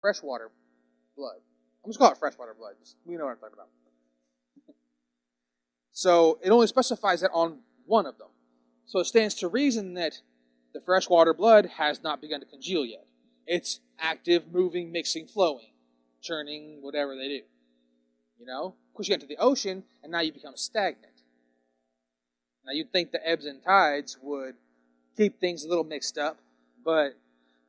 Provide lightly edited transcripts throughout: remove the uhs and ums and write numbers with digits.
freshwater blood. I'm just call it freshwater blood. We know what I'm talking about. So it only specifies that on one of them. So it stands to reason that the freshwater blood has not begun to congeal yet. It's active, moving, mixing, flowing, churning, whatever they do. You know? Of course, you get into the ocean, and now you become stagnant. Now, you'd think the ebbs and tides would keep things a little mixed up, but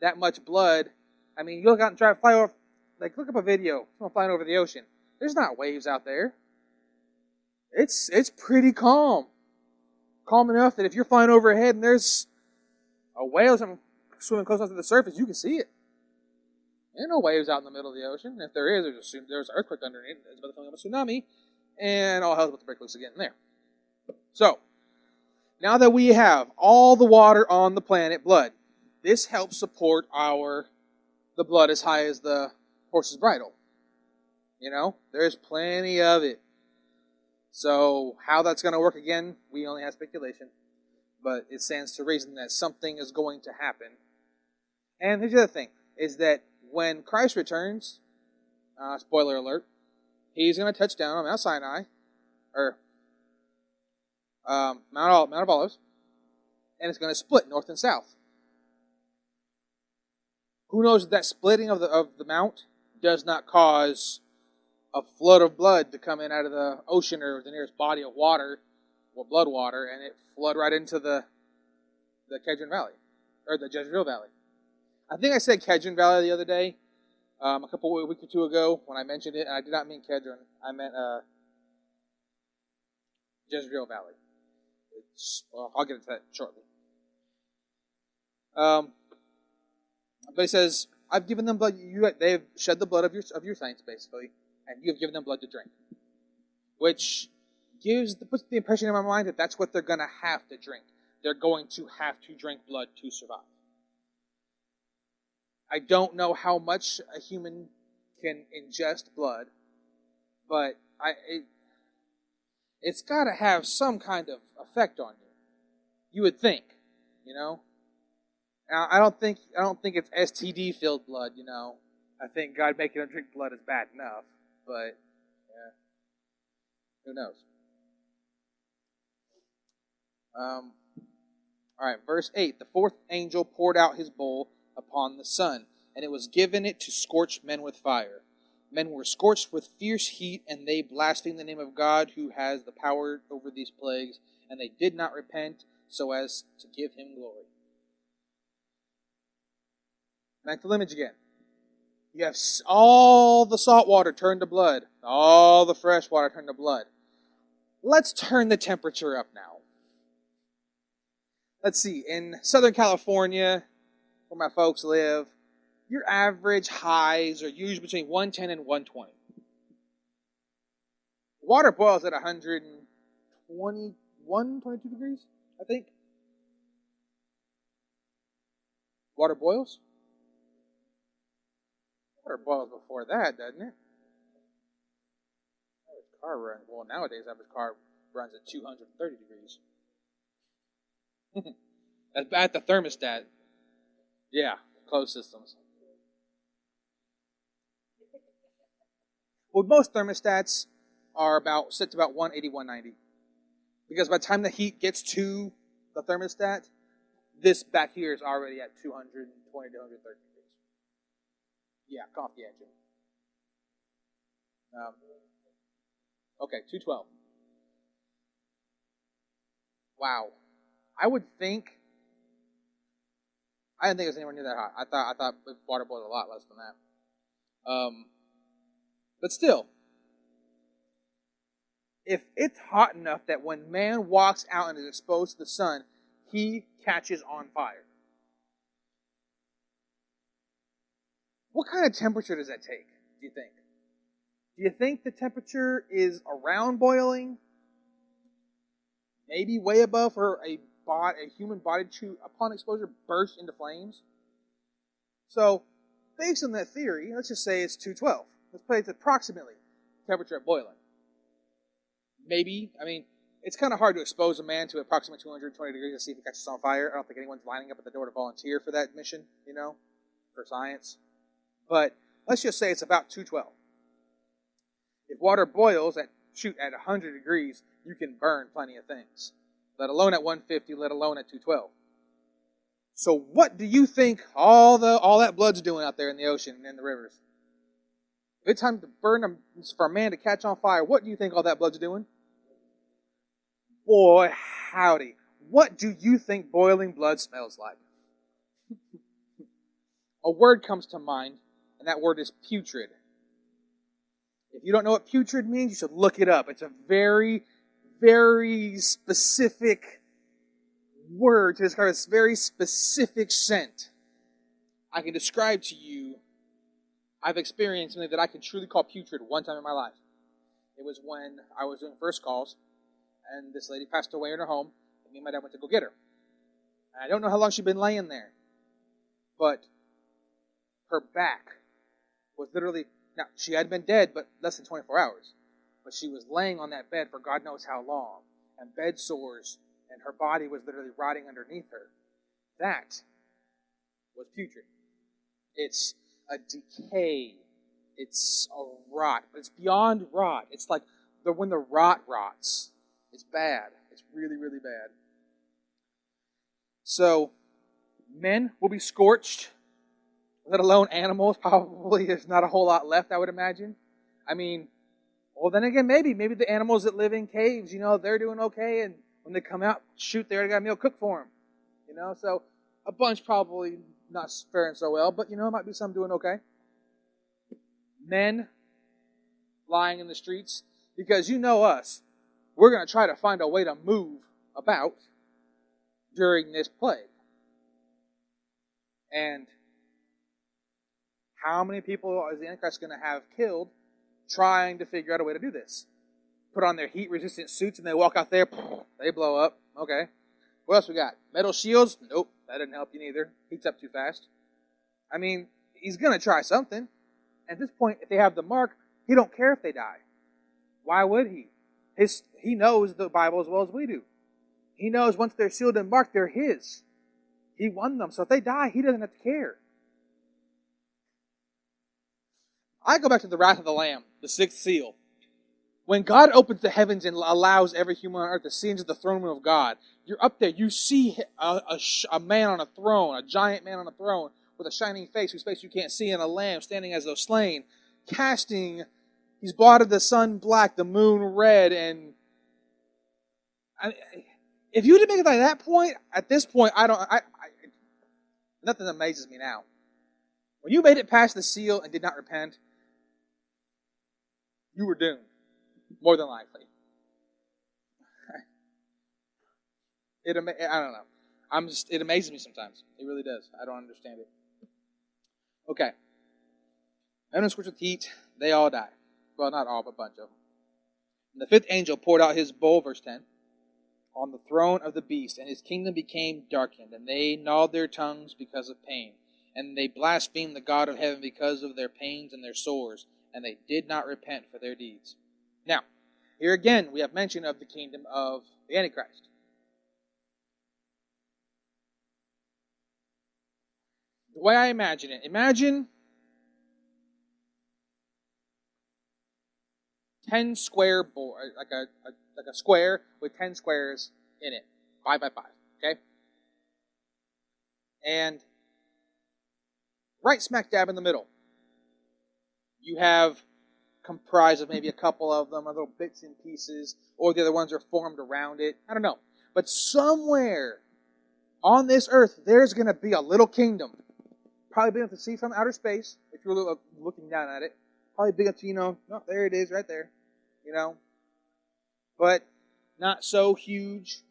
that much blood, I mean, you look out and try to fly over, like, look up a video of someone flying over the ocean. There's not waves out there. It's pretty calm. Calm enough that if you're flying overhead and there's a whale or something swimming close up to the surface, you can see it. There are no waves out in the middle of the ocean. If there is, there's an earthquake underneath. It's about to come up a tsunami, and all hell's about to break loose again there. So, now that we have all the water on the planet blood, this helps support the blood as high as the horse's bridle. You know, there's plenty of it. So, how that's going to work again, we only have speculation. But it stands to reason that something is going to happen. And here's the other thing, is that when Christ returns, spoiler alert, he's going to touch down on Mount Sinai, or Mount of Olives, and it's going to split north and south. Who knows if that splitting of the mount does not cause a flood of blood to come in out of the ocean or the nearest body of water, or blood water, and it flood right into the Kedron Valley, or the Jezreel Valley. I think I said Kedron Valley the other day, a week or two ago when I mentioned it, and I did not mean Kedron. I meant Jezreel Valley. I'll get into that shortly. But he says, "I've given them blood. They have shed the blood of your saints, basically, and you have given them blood to drink," which puts the impression in my mind that that's what they're going to have to drink. They're going to have to drink blood to survive. I don't know how much a human can ingest blood, but it's got to have some kind of effect on you. You would think, you know. Now, I don't think it's STD filled blood, you know. I think God making them drink blood is bad enough, but yeah, who knows? All right, verse 8. The fourth angel poured out his bowl upon the sun, and it was given it to scorch men with fire. Men were scorched with fierce heat, and they blasphemed the name of God who has the power over these plagues, and they did not repent so as to give him glory. Mental image again. You have all the salt water turned to blood, all the fresh water turned to blood. Let's turn the temperature up now. Let's see, in Southern California, where my folks live, your average highs are usually between 110 and 120. Water boils at 121, 22 degrees, I think. Water boils? Water boils before that, doesn't it? Average car runs. Well, nowadays, average car runs at 230 degrees. That's at the thermostat. Yeah, closed systems. Well, most thermostats are set to about 180, 190. Because by the time the heat gets to the thermostat, this back here is already at 220 to 130 degrees. Yeah, come off the engine. Okay, 212. Wow. I didn't think it was anywhere near that hot. I thought water boiled a lot less than that. But still, if it's hot enough that when man walks out and is exposed to the sun, he catches on fire. What kind of temperature does that take, do you think? Do you think the temperature is around boiling? Maybe way above for a human body to, upon exposure, burst into flames? So, based on that theory, let's just say it's 212. Let's play it approximately temperature at boiling. Maybe, it's kind of hard to expose a man to approximately 220 degrees to see if he catches on fire. I don't think anyone's lining up at the door to volunteer for that mission, for science. But let's just say it's about 212. If water boils at 100 degrees, you can burn plenty of things, let alone at 150, let alone at 212. So what do you think all that blood's doing out there in the ocean and in the rivers? If it's time to burn them for a man to catch on fire, what do you think all that blood's doing? Boy, howdy. What do you think boiling blood smells like? A word comes to mind, and that word is putrid. If you don't know what putrid means, you should look it up. It's a very, very specific word to describe a very specific scent. I can describe to you, I've experienced something that I can truly call putrid one time in my life. It was when I was doing first calls, and this lady passed away in her home, and me and my dad went to go get her. And I don't know how long she'd been laying there, but her back was literally, now she had been dead, but less than 24 hours. But she was laying on that bed for God knows how long, and bed sores, and her body was literally rotting underneath her. That was putrid. It's a decay. It's a rot, but it's beyond rot. It's like when the rot rots. It's bad. It's really, really bad. So, men will be scorched, let alone animals. Probably there's not a whole lot left, I would imagine. I mean, well, then again, maybe the animals that live in caves, they're doing okay, and when they come out, shoot, they already got a meal cooked for them. So a bunch probably not faring so well, but, might be some doing okay. Men lying in the streets, because us, we're going to try to find a way to move about during this plague. And how many people is the Antichrist going to have killed trying to figure out a way to do this? Put on their heat-resistant suits and they walk out there, they blow up. Okay. What else we got? Metal shields? Nope, that didn't help you neither. Heats up too fast. I mean, he's going to try something. At this point, if they have the mark, he don't care if they die. Why would he? He knows the Bible as well as we do. He knows once they're sealed and marked, they're his. He won them. So if they die, he doesn't have to care. I go back to the wrath of the Lamb, the sixth seal. When God opens the heavens and allows every human on earth to see into the throne room of God, you're up there, you see a man on a throne, a giant man on a throne with a shining face, whose face you can't see, and a lamb standing as though slain, he's blotted the sun black, the moon red, and if you didn't make it by that point, at this point, nothing amazes me now. When you made it past the seal and did not repent, you were doomed, more than likely. I don't know. It amazes me sometimes. It really does. I don't understand it. Okay. Men are scorched with heat, they all die. Well, not all, but a bunch of them. And the fifth angel poured out his bowl, verse 10, on the throne of the beast, and his kingdom became darkened, and they gnawed their tongues because of pain. And they blasphemed the God of heaven because of their pains and their sores, and they did not repent for their deeds. Now, here again, we have mention of the kingdom of the Antichrist. The way I imagine it, imagine 10 square board, like a square with 10 squares in it, 5 by 5, okay? And right smack dab in the middle, you have comprised of maybe a couple of them, or little bits and pieces, or the other ones are formed around it. I don't know. But somewhere on this earth, there's going to be a little kingdom. Probably big enough to see from outer space, if you're looking down at it. Probably big enough to, oh, there it is, right there. But not so huge.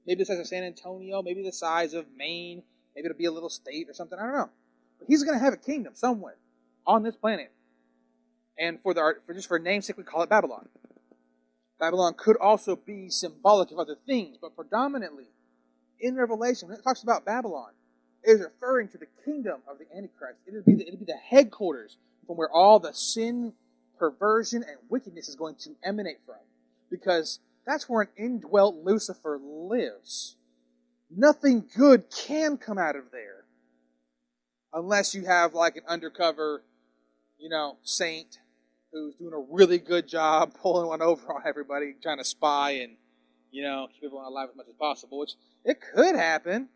Maybe the size of San Antonio, maybe the size of Maine, maybe it'll be a little state or something, I don't know. But he's going to have a kingdom somewhere on this planet. And for namesake, we call it Babylon. Babylon could also be symbolic of other things, but predominantly in Revelation, when it talks about Babylon, it is referring to the kingdom of the Antichrist. It'd be the headquarters from where all the sin, perversion, and wickedness is going to emanate from. Because that's where an indwelt Lucifer lives. Nothing good can come out of there. Unless you have like an undercover, saint who's doing a really good job pulling one over on everybody, trying to spy and, keep everyone alive as much as possible, which it could happen.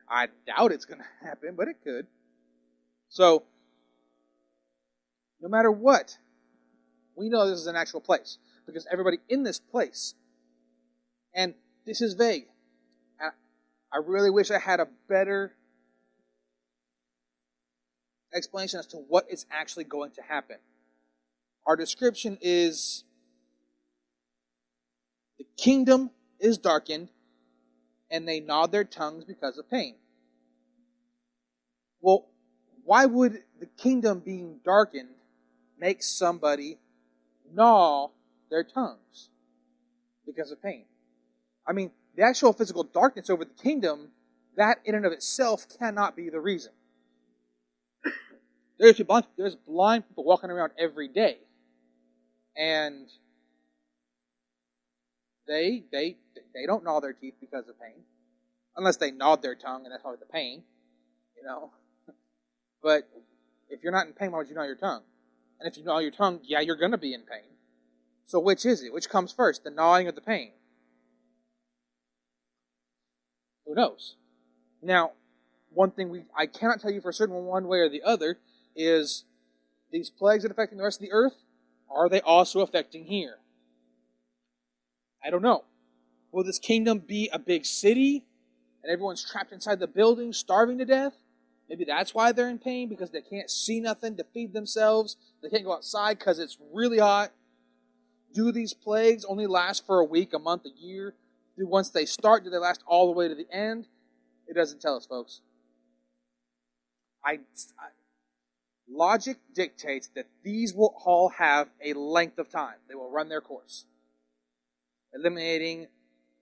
I doubt it's going to happen, but it could. So, no matter what, we know this is an actual place because everybody in this place, and this is vague. I really wish I had a better explanation as to what is actually going to happen. Our description is the kingdom is darkened and they gnawed their tongues because of pain. Well, why would the kingdom being darkened make somebody gnaw their tongues because of pain? I mean, the actual physical darkness over the kingdom, that in and of itself cannot be the reason. There's blind people walking around every day, and they don't gnaw their teeth because of pain, unless they gnawed their tongue, and that's probably the pain, But if you're not in pain, why would you gnaw your tongue? And if you gnaw your tongue, yeah, you're going to be in pain. So which is it? Which comes first, the gnawing or the pain? Who knows? Now, one thing I cannot tell you for certain one way or the other is these plagues that are affecting the rest of the earth, are they also affecting here? I don't know. Will this kingdom be a big city and everyone's trapped inside the building, starving to death? Maybe that's why they're in pain, because they can't see nothing to feed themselves. They can't go outside because it's really hot. Do these plagues only last for a week, a month, a year? Once they start, do they last all the way to the end? It doesn't tell us, folks. Logic dictates that these will all have a length of time. They will run their course, eliminating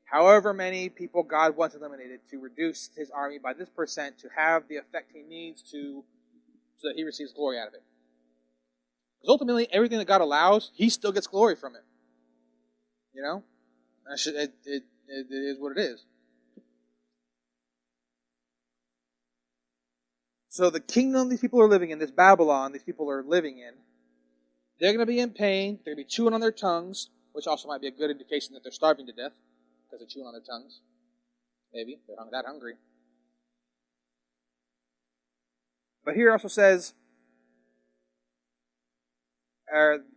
however many people God wants eliminated to reduce his army by this percent to have the effect he needs to, so that he receives glory out of it. Because ultimately, everything that God allows, he still gets glory from it. It is what it is. So the kingdom these people are living in, this Babylon these people are living in, they're going to be in pain. They're going to be chewing on their tongues, which also might be a good indication that they're starving to death because they're chewing on their tongues. Maybe. They're that hungry. But here it also says,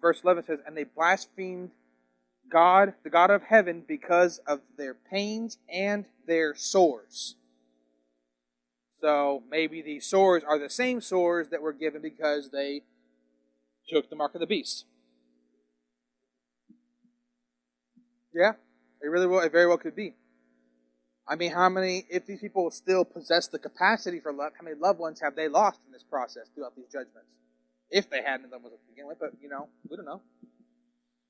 verse 11 says, and they blasphemed God, the God of heaven, because of their pains and their sores. So maybe these sores are the same sores that were given because they took the mark of the beast. Yeah, it very well could be. I mean, if these people still possess the capacity for love, how many loved ones have they lost in this process throughout these judgments? If they had any loved ones to begin with, but, we don't know.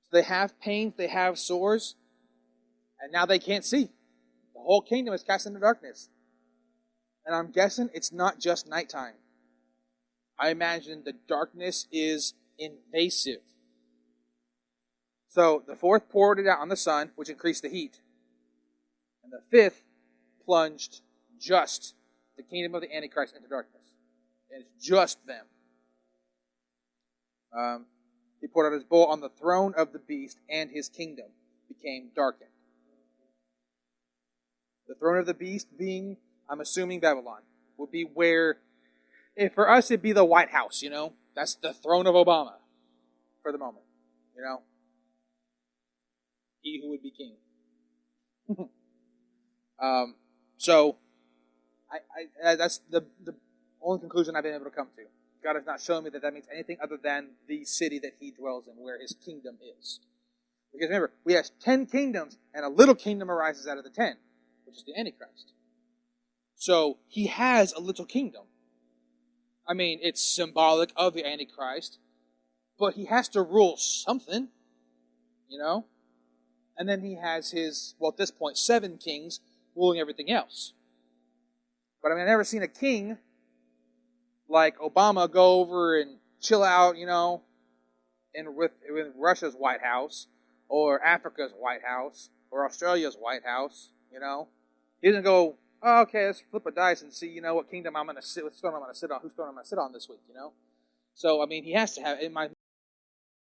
So they have pains, they have sores, and now they can't see. The whole kingdom is cast into darkness. And I'm guessing it's not just nighttime. I imagine the darkness is invasive. So the fourth poured it out on the sun, which increased the heat. And the fifth plunged just the kingdom of the Antichrist into darkness. And it's just them. He poured out his bowl on the throne of the beast, and his kingdom became darkened. The throne of the beast being, I'm assuming, Babylon, would be where, if for us it'd be the White House, That's the throne of Obama for the moment, He who would be king. So, that's the only conclusion I've been able to come to. God has not shown me that means anything other than the city that he dwells in, where his kingdom is. Because remember, we have 10 kingdoms, and a little kingdom arises out of the 10, which is the Antichrist. So, he has a little kingdom. I mean, it's symbolic of the Antichrist, but he has to rule something, And then he has his, at this point, 7 kings ruling everything else. But I've never seen a king like Obama go over and chill out, with Russia's White House, or Africa's White House, or Australia's White House, He doesn't go, okay, let's flip a dice and see, what kingdom I'm going to sit, which throne I'm going to sit on, whose throne I'm going to sit on this week, So, I mean, he has to have, in my